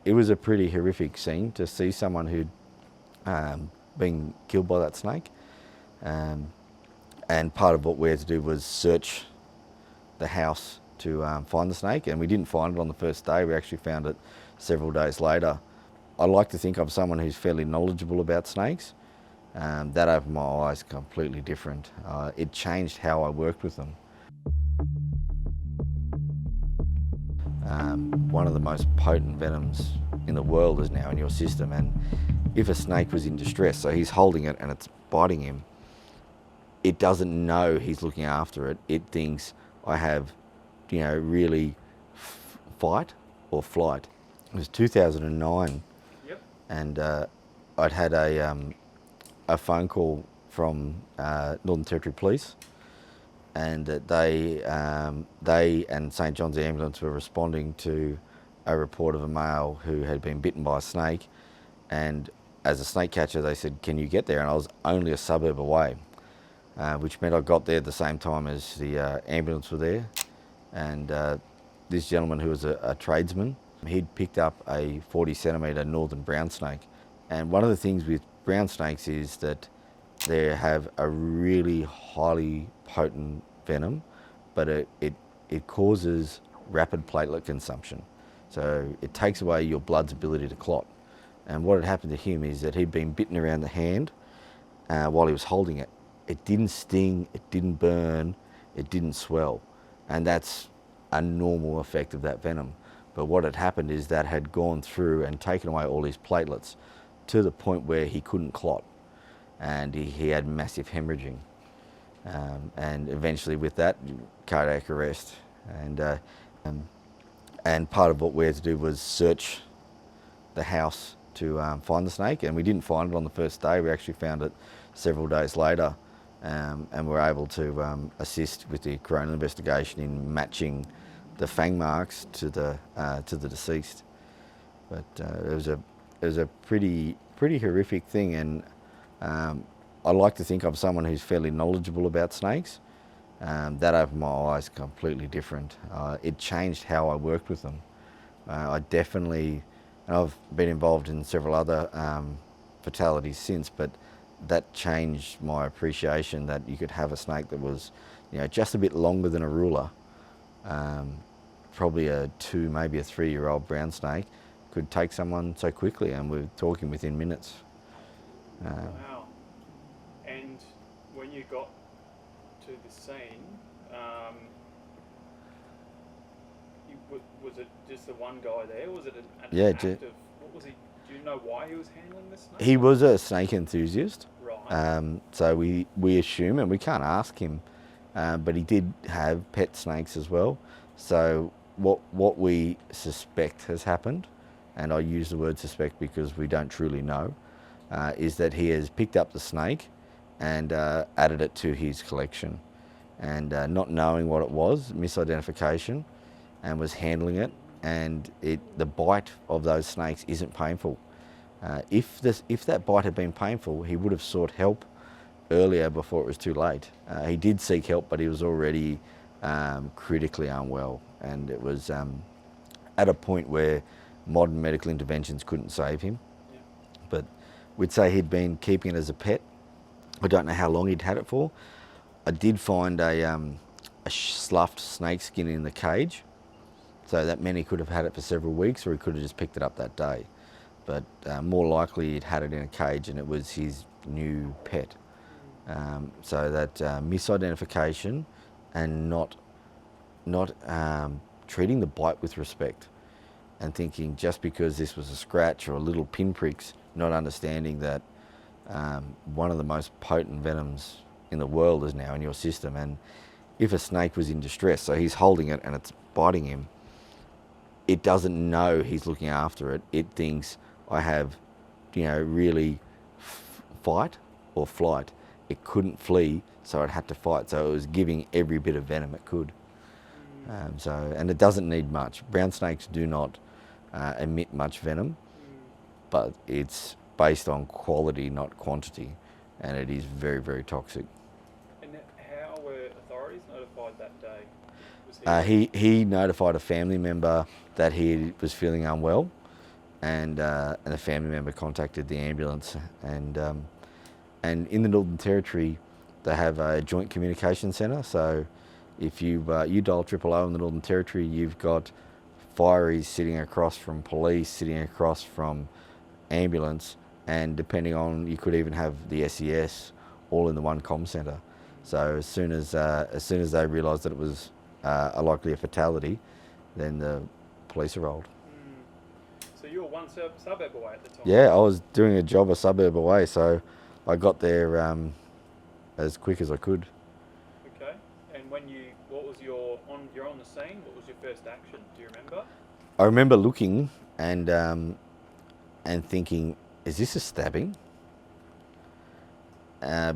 it was a pretty horrific scene to see someone who'd been killed by that snake. And part of what we had to do was search the house to find the snake, and we didn't find it on the first day. We actually found it several days later. I like to think I'm someone who's fairly knowledgeable about snakes. That opened my eyes completely different. It changed how I worked with them. One of the most potent venoms in the world is now in your system, and if a snake was in distress, so he's holding it and it's biting him, it doesn't know he's looking after it. It thinks I have, really fight or flight. It was 2009. Yep. And I'd had a phone call from Northern Territory Police, and they and St John's Ambulance were responding to a report of a male who had been bitten by a snake. And as a snake catcher, they said, "Can you get there?" And I was only a suburb away, which meant I got there at the same time as the ambulance were there. And this gentleman, who was a tradesman, he'd picked up a 40 centimetre northern brown snake. And one of the things with brown snakes is that they have a really highly potent venom, but it causes rapid platelet consumption. So it takes away your blood's ability to clot. And what had happened to him is that he'd been bitten around the hand while he was holding it. It didn't sting, it didn't burn, it didn't swell. And that's a normal effect of that venom. But what had happened is that had gone through and taken away all his platelets to the point where he couldn't clot. And he had massive hemorrhaging. And eventually with that, cardiac arrest. And part of what we had to do was search the house to find the snake, and we didn't find it on the first day. We actually found it several days later, and were able to assist with the coroner investigation in matching the fang marks to the deceased. But it was a pretty horrific thing, and I like to think I'm someone who's fairly knowledgeable about snakes. That opened my eyes completely different. It changed how I worked with them. I definitely, and I've been involved in several other fatalities since, but that changed my appreciation that you could have a snake that was, just a bit longer than a ruler. Probably a 2, maybe a 3-year-old brown snake could take someone so quickly, and we're talking within minutes. Wow. And when you got to the scene, was it just the one guy there? Was it an act of, what was he? Do you know why he was handling the snake? He was a snake enthusiast. Right. So we assume, and we can't ask him, but he did have pet snakes as well. So what we suspect has happened, and I use the word suspect because we don't truly know, is that he has picked up the snake and added it to his collection, and not knowing what it was, misidentification, and was handling it. And the bite of those snakes isn't painful. If that bite had been painful, he would have sought help earlier before it was too late. He did seek help, but he was already critically unwell, and it was at a point where modern medical interventions couldn't save him. Yeah. But we'd say he'd been keeping it as a pet. I don't know how long he'd had it for. I did find a sloughed snake skin in the cage, so that meant he could have had it for several weeks, or he could have just picked it up that day. But more likely he'd had it in a cage and it was his new pet. So that misidentification and not treating the bite with respect, and thinking just because this was a scratch or a little pinpricks, not understanding that one of the most potent venoms in the world is now in your system. And if a snake was in distress, so he's holding it and it's biting him, it doesn't know he's looking after it. It thinks I have, really fight or flight. It couldn't flee, so it had to fight. So it was giving every bit of venom it could. And it doesn't need much. Brown snakes do not emit much venom, but it's based on quality, not quantity, and it is very, very toxic. And how were authorities notified that day? He notified a family member that he was feeling unwell, and a family member contacted the ambulance, and in the Northern Territory, they have a joint communication centre. So if you dial 000 in the Northern Territory, you've got fireys sitting across from police, sitting across from ambulance, and depending on, you could even have the SES all in the one comm centre. So as soon as they realised that it was likely a fatality, then the police arrived. So you were one suburb away at the time? Yeah, I was doing a job a suburb away, so I got there as quick as I could. Okay. And you're on the scene, what was your first action? Do you remember? I remember looking and thinking, is this a stabbing?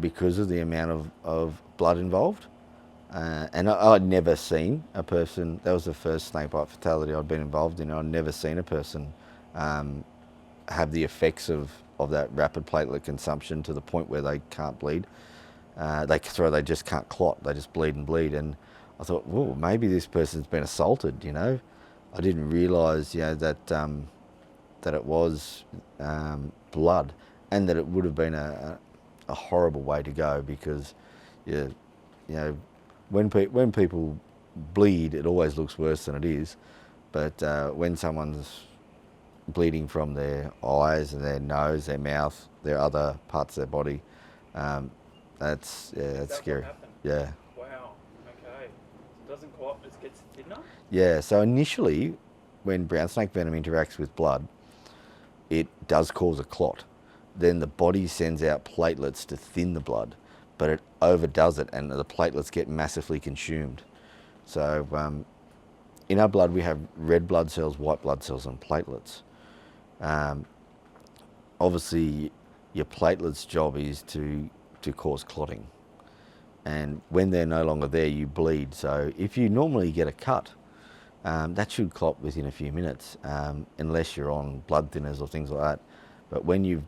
Because of the amount of blood involved. And I'd never seen a person, that was the first snakebite fatality I'd been involved in. I'd never seen a person have the effects of that rapid platelet consumption to the point where they can't bleed. They just can't clot, they just bleed and bleed. And I thought, well, maybe this person's been assaulted, you know. I didn't realise, you know, that it was blood, and that it would have been a horrible way to go, because you know, when people bleed, it always looks worse than it is. But when someone's bleeding from their eyes and their nose, their mouth, their other parts of their body, that's scary. Yeah. Wow. Okay. It doesn't clot, it gets thinner? Yeah. So initially, when brown snake venom interacts with blood, it does cause a clot. Then the body sends out platelets to thin the blood, but it overdoes it, and the platelets get massively consumed. So in our blood, we have red blood cells, white blood cells, and platelets. Obviously, your platelets' job is to cause clotting, and when they're no longer there, you bleed. So if you normally get a cut, that should clot within a few minutes, unless you're on blood thinners or things like that. But when you've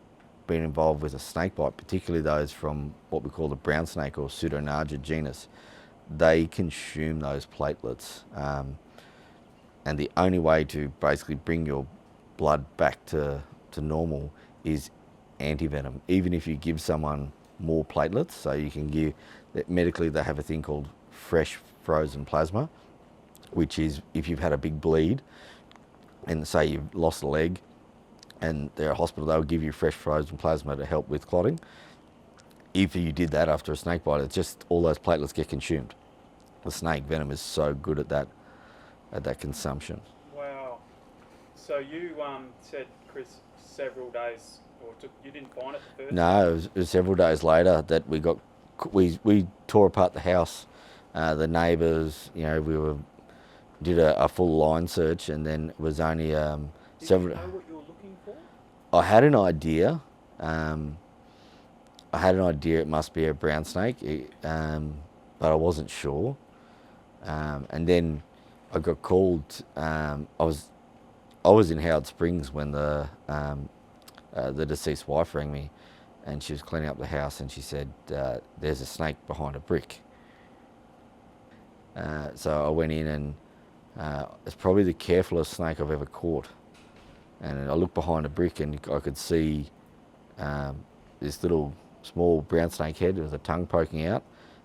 been involved with a snake bite, particularly those from what we call the brown snake or Pseudonaga genus, they consume those platelets. And the only way to basically bring your blood back to normal is antivenom. Even if you give someone more platelets, so you can give, medically they have a thing called fresh frozen plasma, which is if you've had a big bleed and say you've lost a leg and they're at a hospital, they'll give you fresh frozen plasma to help with clotting. If you did that after a snake bite, it's just all those platelets get consumed. The snake venom is so good at that consumption. Wow. So you said, Chris, several days, you didn't find it the first? No, it was several days later that we tore apart the house. The neighbours, you know, did a full line search, and then it was only several. Did you know what you were looking for? I had an idea. It must be a brown snake, but I wasn't sure. And then I got called. I was in Howard Springs when the deceased wife rang me, and she was cleaning up the house, and she said, "There's a snake behind a brick." So I went in, and it's probably the carefulest snake I've ever caught. And I looked behind a brick, and I could see this little small brown snake head with a tongue poking out,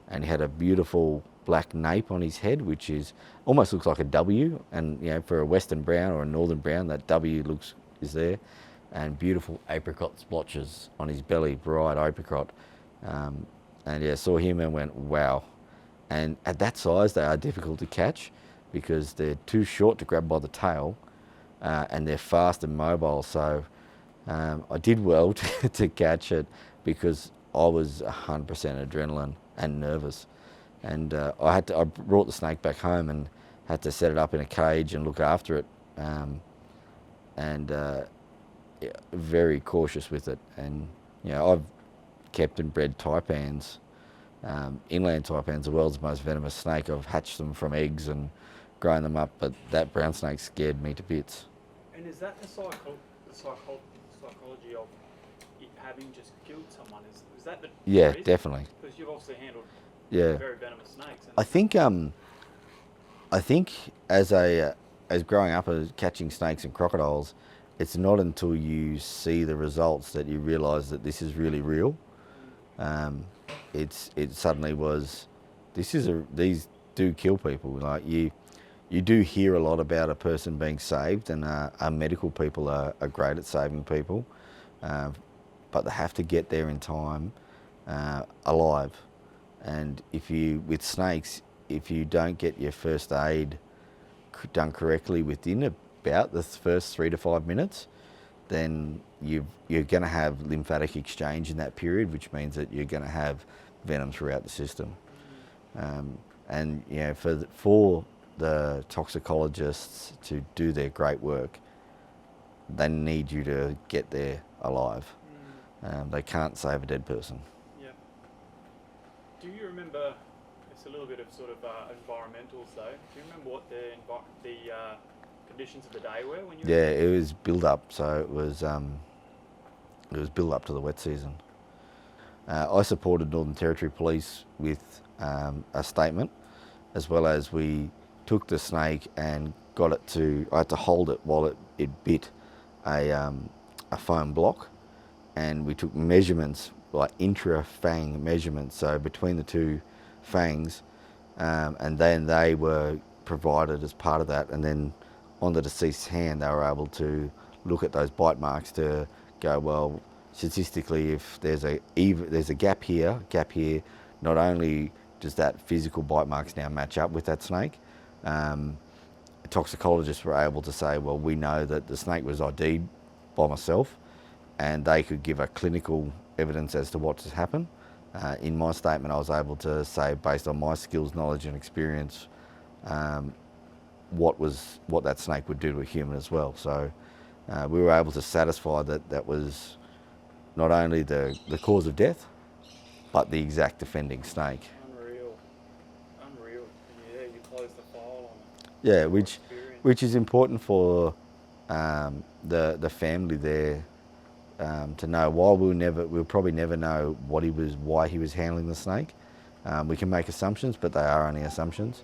and he had a beautiful black nape on his head, which almost looks like a W. And you know, for a western brown or a northern brown, that W is there, and beautiful apricot splotches on his belly, bright apricot. And yeah, saw him and went, wow. And at that size, they are difficult to catch because they're too short to grab by the tail, and they're fast and mobile. So I did well to catch it because I was 100% adrenaline and nervous. And I brought the snake back home and had to set it up in a cage and look after it, yeah, very cautious with it. And you know, I've kept and bred taipans, inland taipans, the world's most venomous snake. I've hatched them from eggs and grown them up, but that brown snake scared me to bits. And is that the psychology of it having just killed someone? Is that the reason? Definitely. Because you've obviously handled very venomous snakes. I think as growing up as catching snakes and crocodiles, it's not until you see the results that you realise that this is really real. Um, it suddenly was, these do kill people. Like you do hear a lot about a person being saved, and our medical people are great at saving people, uh, but they have to get there in time, alive. And if you, with snakes, if you don't get your first aid done correctly within about the first 3 to 5 minutes, then you're going to have lymphatic exchange in that period, which means that you're going to have venom throughout the system. And you know, for the toxicologists to do their great work, they need you to get there alive. They can't save a dead person. Yeah. Do you remember? It's a little bit of sort of environmentals though. Do you remember what the conditions of the day were when you? Yeah, it was build up, so it was build up to the wet season. I supported Northern Territory Police with a statement, as well as we took the snake and got it to. I had to hold it while it bit a foam block, and we took measurements, like intra-fang measurements, so between the two fangs, and then they were provided as part of that, and then on the deceased's hand they were able to look at those bite marks to go, well, statistically, if there's a gap here, not only does that physical bite marks now match up with that snake, toxicologists were able to say, well, we know that the snake was ID'd by myself, and they could give a clinical evidence as to what has happened. In my statement, I was able to say, based on my skills, knowledge and experience, what that snake would do to a human as well. So we were able to satisfy that was not only the cause of death, but the exact offending snake. Unreal. Yeah, you closed the file on it. Yeah, Your experience. which is important for the family there, to know. While we'll probably never know why he was handling the snake. We can make assumptions, but they are only assumptions.